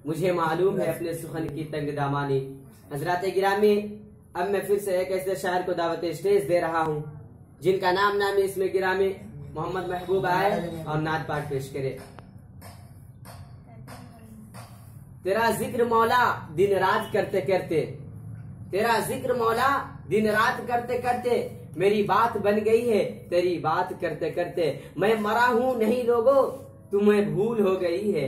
मुझे मालूम है अपने सुखन की तंग दामानी। हजरात गिरामी, अब मैं फिर से एक ऐसे शायर को दावत स्टेज दे रहा हूँ जिनका नाम नामी इसमें गिरामी मोहम्मद महबूब आए और नात पाठ पेश करे। तेरा जिक्र मौला दिन रात करते करते, तेरा जिक्र मौला दिन रात करते करते, मेरी बात बन गई है तेरी बात करते करते। मैं मरा हूँ नहीं लोगो तुम्हें भूल हो गई है,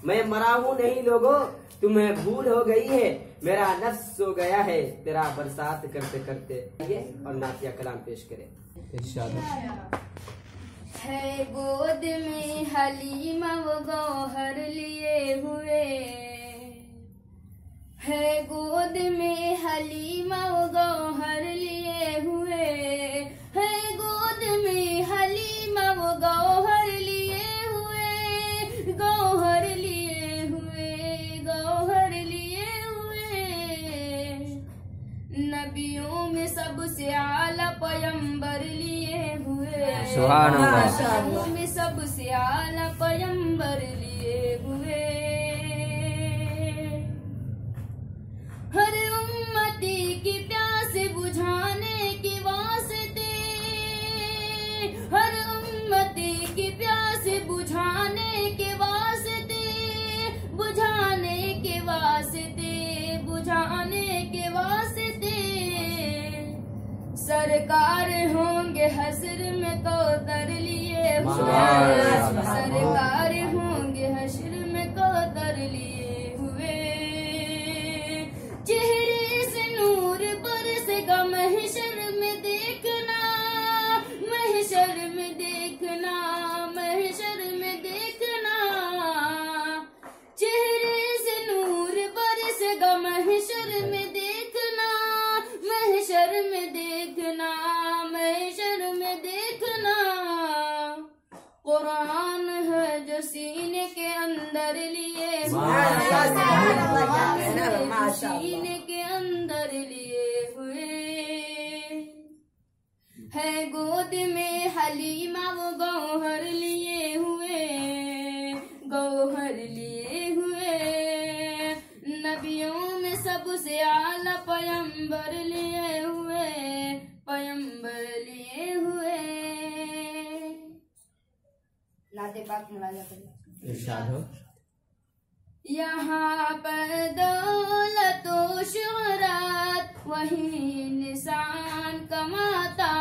मैं मरा हूँ नहीं लोगो तुम्हें भूल हो गई है, मेरा नफ्स सो गया है तेरा बरसात करते करते। और नातिया कलाम पेश करे। है गोद में हलीमा वो गौहर लिए हुए, है गोद में हलीमा वो गौहर लिए हुए, है गोद में हलीमा वो गौहर लिए हुए, गौहर लिए हुए, गौहर लिए हुए। नबियों में सबसे आला पैगंबर लिए हुए, सुभान अल्लाह। नबियों में सबसे आला पैगंबर लिए हुए। हर उम्मती की प्यास बुझाने के वास्ते, हर उम्मती की प्यास बुझाने के वास्ते, बुझाने के वास्ते, बुझाने के वास्ते। सरकार होंगे हश्र में कौतर लिए हुए, सरकार होंगे हश्र में कौतर लिए हुए। चेहरे से नूर बरसेगा महशर में देखना, महशर में देखना, महशर में देखना। चेहरे से नूर बरसेगा महशर में देखना, महशर में देखना, महशर में देखना। कुरान है जो सीने के अंदर लिए सीने के अंदर लिए हुए। है गोद में हलीमा वो गौहर लिए हुए, गौहर लिए हुए। नबियों में सबसे आला पैगंबर लिए हुए, पैगंबर लिए हुए। नाते पाक मुलाजा करें। इरशाद हो। यहाँ पर दौलत व शोहरत वही निशान कमाता